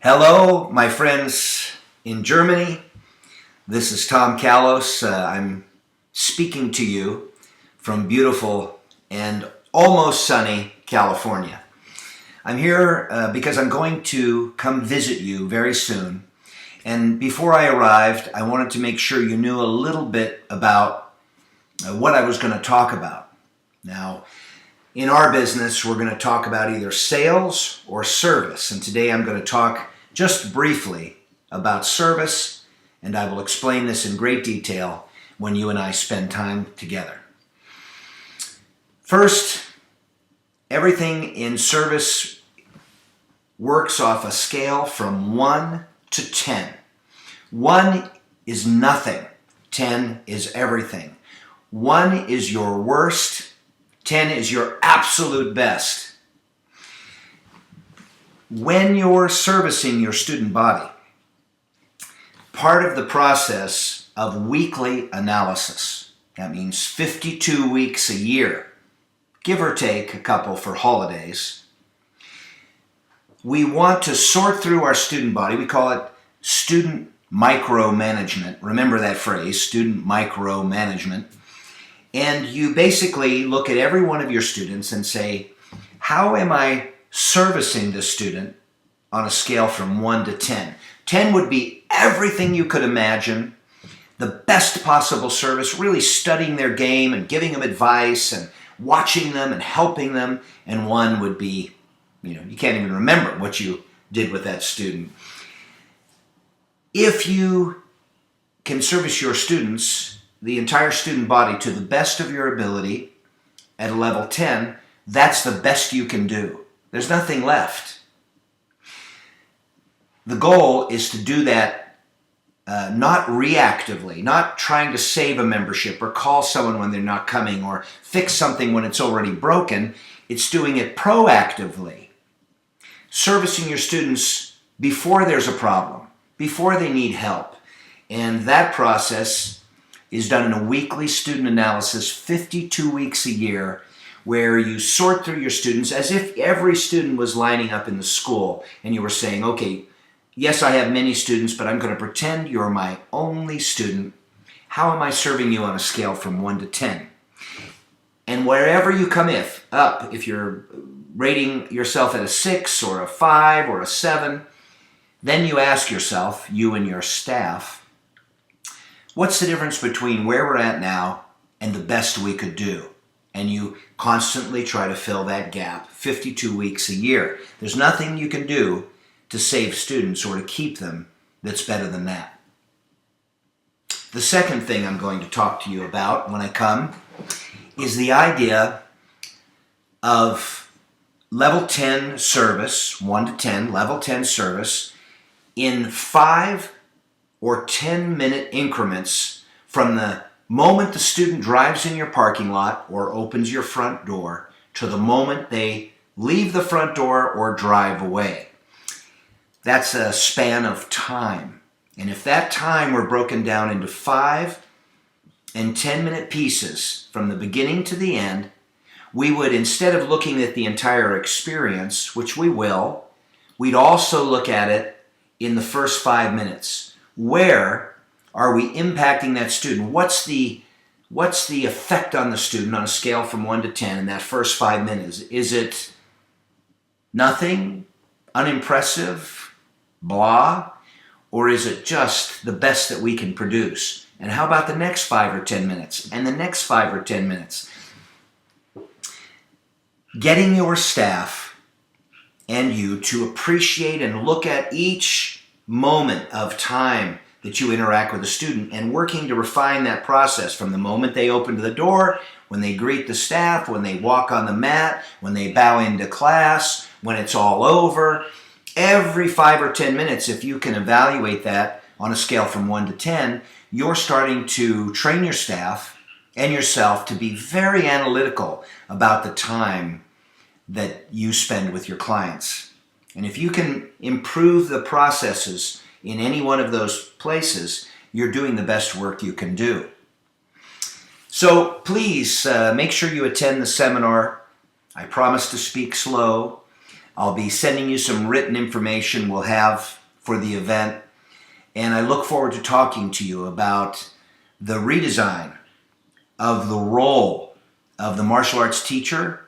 Hello, my friends in Germany. This is Tom Callos. I'm speaking to you from beautiful and almost sunny California. I'm here because I'm going to come visit you very soon. And before I arrived, I wanted to make sure you knew a little bit about what I was going to talk about. Now, in our business, we're going to talk about either sales or service. And today I'm going to talk just briefly about service, and I will explain this in great detail when you and I spend time together. First, everything in service works off a scale from 1 to 10. 1 is nothing. 10 is everything. 1 is your worst. 10 is your absolute best. When you're servicing your student body, part of the process of weekly analysis, that means 52 weeks a year, give or take a couple for holidays, we want to sort through our student body. We call it student micromanagement. Remember that phrase, student micromanagement. And you basically look at every one of your students and say, how am I servicing this student on a scale from 1 to 10? 10 would be everything you could imagine, the best possible service, really studying their game and giving them advice and watching them and helping them. And 1 would be, you can't even remember what you did with that student. If you can service your students, the entire student body, to the best of your ability at a level 10, that's the best you can do. There's nothing left. The goal is to do that not reactively, not trying to save a membership or call someone when they're not coming or fix something when it's already broken. It's doing it proactively. Servicing your students before there's a problem, before they need help. And that process is done in a weekly student analysis, 52 weeks a year, where you sort through your students as if every student was lining up in the school and you were saying, okay, yes, I have many students, but I'm going to pretend you're my only student. How am I serving you on a scale from 1 to 10? And wherever you come up, if you're rating yourself at a 6 or a 5 or a 7, then you ask yourself, you and your staff, what's the difference between where we're at now and the best we could do? And you constantly try to fill that gap 52 weeks a year. There's nothing you can do to save students or to keep them that's better than that. The second thing I'm going to talk to you about when I come is the idea of level 10 service, 1 to 10, level 10 service, in 5 or 10-minute increments from the moment the student drives in your parking lot or opens your front door to the moment they leave the front door or drive away. That's a span of time. And if that time were broken down into 5 and 10-minute pieces from the beginning to the end, we would, instead of looking at the entire experience, which we will, we'd also look at it in the first 5 minutes. Where are we impacting that student? What's the effect on the student on a scale from 1 to 10 in that first 5 minutes? Is it nothing, unimpressive, blah? Or is it just the best that we can produce? And how about the next 5 or 10 minutes? And the next 5 or 10 minutes? Getting your staff and you to appreciate and look at each moment of time that you interact with a student and working to refine that process from the moment they open the door, when they greet the staff, when they walk on the mat, when they bow into class, when it's all over. Every 5 or 10 minutes, if you can evaluate that on a scale from 1 to 10, you're starting to train your staff and yourself to be very analytical about the time that you spend with your clients. And if you can improve the processes in any one of those places, you're doing the best work you can do. So please make sure you attend the seminar. I promise to speak slow. I'll be sending you some written information we'll have for the event. And I look forward to talking to you about the redesign of the role of the martial arts teacher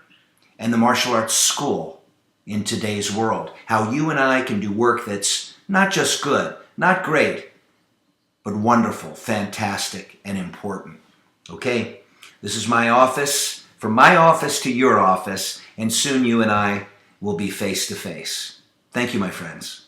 and the martial arts school in today's world. How you and I can do work that's not just good, not great, but wonderful, fantastic, and important. Okay? This is my office, from my office to your office, and soon you and I will be face to face. Thank you, my friends.